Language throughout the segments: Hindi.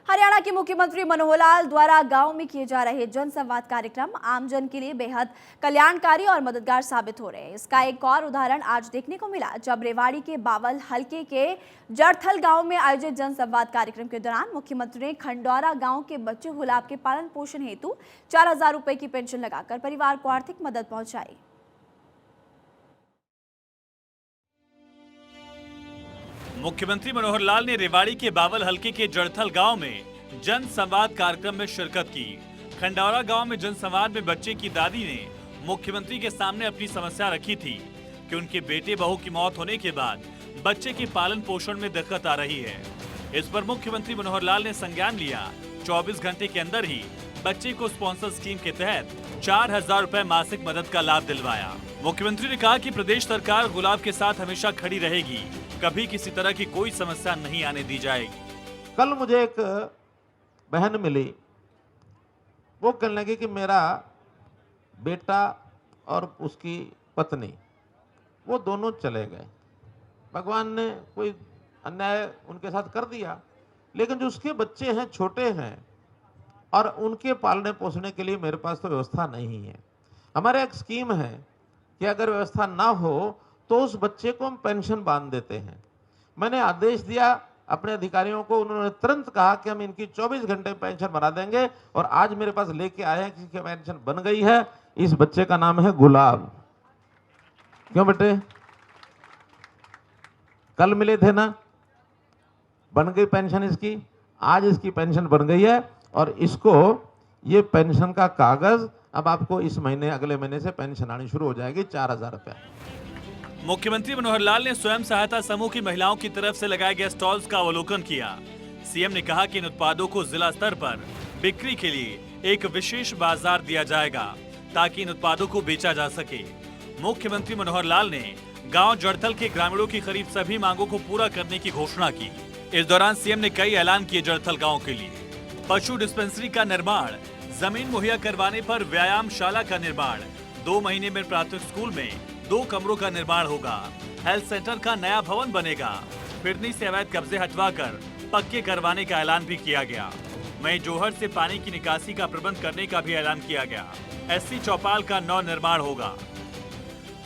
हरियाणा के मुख्यमंत्री मनोहर लाल द्वारा गांव में किए जा रहे जनसंवाद कार्यक्रम आमजन के लिए बेहद कल्याणकारी और मददगार साबित हो रहे हैं। इसका एक और उदाहरण आज देखने को मिला जब रेवाड़ी के बावल हलके के जड़थल गांव में आयोजित जनसंवाद कार्यक्रम के दौरान मुख्यमंत्री ने खंडौरा गांव के बच्चे गुलाब के पालन पोषण हेतु 4,000 रुपए की पेंशन लगाकर परिवार को आर्थिक मदद पहुंचाई। मुख्यमंत्री मनोहर लाल ने रेवाड़ी के बावल हलके के जड़थल गांव में जन संवाद कार्यक्रम में शिरकत की। खंडौरा गांव में जन संवाद में बच्चे की दादी ने मुख्यमंत्री के सामने अपनी समस्या रखी थी कि उनके बेटे बहू की मौत होने के बाद बच्चे के पालन पोषण में दिक्कत आ रही है। इस पर मुख्यमंत्री मनोहर लाल ने संज्ञान लिया। 24 घंटे के अंदर ही बच्चे को स्पॉन्सर स्कीम के तहत 4,000 रुपए मासिक मदद का लाभ दिलवाया। मुख्यमंत्री ने कहा कि प्रदेश सरकार गुलाब के साथ हमेशा खड़ी रहेगी, कभी किसी तरह की कोई समस्या नहीं आने दी जाएगी। कल मुझे एक बहन मिली, वो कहने लगी कि मेरा बेटा और उसकी पत्नी वो दोनों चले गए, भगवान ने कोई अन्याय उनके साथ कर दिया, लेकिन जो उसके बच्चे हैं छोटे हैं और उनके पालने पोसने के लिए मेरे पास तो व्यवस्था नहीं है। हमारे एक स्कीम है कि अगर व्यवस्था ना हो तो उस बच्चे को हम पेंशन बांध देते हैं। मैंने आदेश दिया अपने अधिकारियों को, उन्होंने तुरंत कहा कि हम इनकी 24 घंटे पेंशन बना देंगे और आज मेरे पास लेके आए हैं कि पेंशन बन गई है। इस बच्चे का नाम है गुलाब। क्यों बेटे, कल मिले थे ना, बन गई पेंशन इसकी, आज इसकी पेंशन बन गई है और इसको ये पेंशन का कागज अब आपको इस महीने अगले महीने से पेंशन आनी शुरू हो जाएगी, 4,000 रुपए। मुख्यमंत्री मनोहर लाल ने स्वयं सहायता समूह की महिलाओं की तरफ से लगाए गए स्टॉल्स का अवलोकन किया। सीएम ने कहा कि इन उत्पादों को जिला स्तर पर बिक्री के लिए एक विशेष बाजार दिया जाएगा ताकि इन उत्पादों को बेचा जा सके। मुख्यमंत्री मनोहर लाल ने गांव जड़थल के ग्रामीणों की करीब सभी मांगों को पूरा करने की घोषणा की। इस दौरान सीएम ने कई ऐलान किए। जड़थल गाँव के लिए पशु डिस्पेंसरी का निर्माण, जमीन मुहैया करवाने पर व्यायामशाला का निर्माण, 2 महीने में प्राथमिक स्कूल में 2 कमरों का निर्माण होगा, हेल्थ सेंटर का नया भवन बनेगा, फिरनी से अवैध कब्जे हटवाकर पक्के करवाने का ऐलान भी किया गया। वहीं जोहर से पानी की निकासी का प्रबंध करने का भी ऐलान किया गया। एससी चौपाल का नव निर्माण होगा।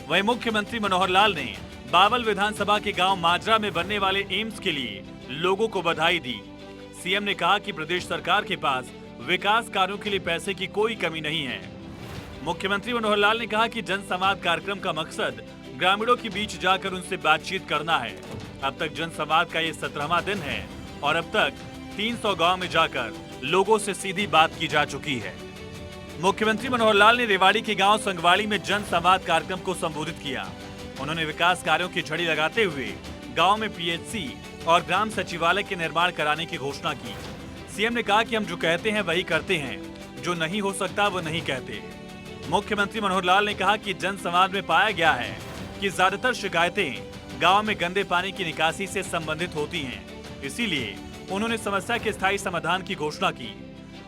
वहीं मुख्यमंत्री मनोहर लाल ने बावल विधानसभा के गांव माजरा में बनने वाले एम्स के लिए लोगों को बधाई दी। सीएम ने कहा कि प्रदेश सरकार के पास विकास कार्यों के लिए पैसे की कोई कमी नहीं है। मुख्यमंत्री मनोहर लाल ने कहा कि जन संवाद कार्यक्रम का मकसद ग्रामीणों के बीच जाकर उनसे बातचीत करना है। अब तक जन संवाद का ये 17वां दिन है और अब तक 300 गांव में जाकर लोगों से सीधी बात की जा चुकी है। मुख्यमंत्री मनोहर लाल ने रेवाड़ी के गांव संगवाड़ी में जन संवाद कार्यक्रम को संबोधित किया। उन्होंने विकास कार्यों की झड़ी लगाते हुए गाँव में पीएचसी और ग्राम सचिवालय के निर्माण कराने की घोषणा की। सीएम ने कहा कि हम जो कहते हैं वही करते हैं, जो नहीं हो सकता वो नहीं कहते। मुख्यमंत्री मनोहर लाल ने कहा कि जन संवाद में पाया गया है कि ज्यादातर शिकायतें गांव में गंदे पानी की निकासी से संबंधित होती हैं, इसीलिए उन्होंने समस्या के स्थायी समाधान की घोषणा की।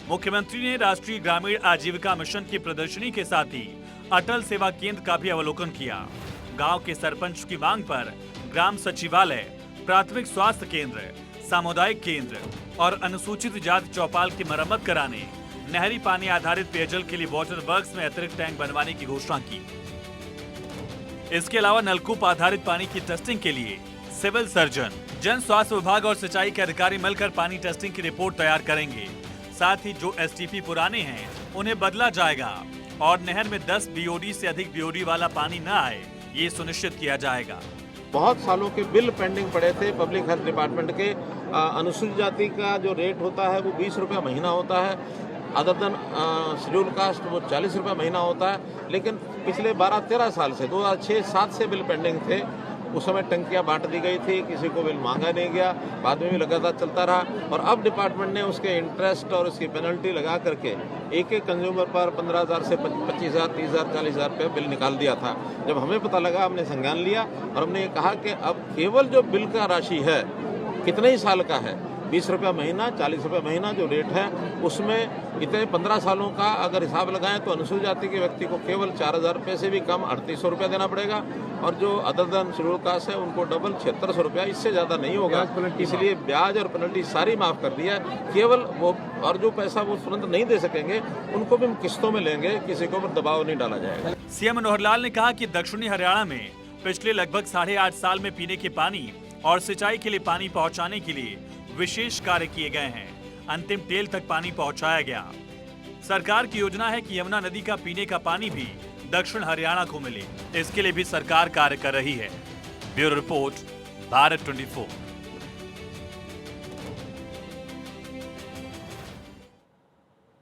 मुख्यमंत्री ने राष्ट्रीय ग्रामीण आजीविका मिशन की प्रदर्शनी के साथ ही अटल सेवा केंद्र का भी अवलोकन किया। गाँव के सरपंच की मांग पर ग्राम सचिवालय, प्राथमिक स्वास्थ्य केंद्र, सामुदायिक केंद्र और अनुसूचित जाति चौपाल की मरम्मत कराने, नहरी पानी आधारित पेयजल के लिए वाटर वर्क्स में अतिरिक्त टैंक बनवाने की घोषणा की। इसके अलावा नलकूप आधारित पानी की टेस्टिंग के लिए सिविल सर्जन, जन स्वास्थ्य विभाग और सिंचाई के अधिकारी मिलकर पानी टेस्टिंग की रिपोर्ट तैयार करेंगे। साथ ही जो एसटीपी पुराने हैं उन्हें बदला जाएगा और नहर में 10 बीओडी से अधिक बीओडी वाला पानी न आए, ये सुनिश्चित किया जाएगा। बहुत सालों के बिल पेंडिंग पड़े थे पब्लिक हेल्थ डिपार्टमेंट के। अनुसूचित जाति का जो रेट होता है वो 20 रुपये महीना होता है, अदर देन शेड्यूल कास्ट वो 40 रुपये महीना होता है। लेकिन पिछले 12-13 साल से 2006-7 से बिल पेंडिंग थे। उस समय टंकियां बांट दी गई थी, किसी को बिल मांगा नहीं गया, बाद में भी लगातार चलता रहा और अब डिपार्टमेंट ने उसके इंटरेस्ट और उसकी पेनल्टी लगा करके एक कंज्यूमर पर 15,000 से 25,000, 30,000, 40,000 रुपये बिल निकाल दिया था। जब हमें पता लगा हमने संज्ञान लिया और हमने ये कहा कि अब केवल जो बिल का राशि है कितने ही साल का है 20 रुपया महीना, 40 रुपये महीना जो रेट है, उसमें इतने 15 सालों का अगर हिसाब लगाएं तो अनुसूचित जाति के व्यक्ति को केवल 4,000 रुपये से भी कम 3800 रुपया देना पड़ेगा, और जो अदर देन शेड्यूल कास्ट है उनको डबल 7600 रुपया, इससे ज़्यादा नहीं होगा। इसलिए ब्याज और पेनल्टी सारी माफ़ कर दिया है। केवल वो और जो पैसा वो तुरंत नहीं दे सकेंगे उनको भी हम किस्तों में लेंगे, किसी को ऊपर दबाव नहीं डाला जाएगा। सीएम मनोहर लाल ने कहा कि दक्षिणी हरियाणा में पिछले लगभग 8.5 साल में पीने के पानी और सिंचाई के लिए पानी पहुंचाने के लिए विशेष कार्य किए गए हैं। अंतिम टेल तक पानी पहुंचाया गया। सरकार की योजना है कि यमुना नदी का पीने का पानी भी दक्षिण हरियाणा को मिले। इसके लिए भी सरकार कार्य कर रही है। Bureau report, Bharat 24।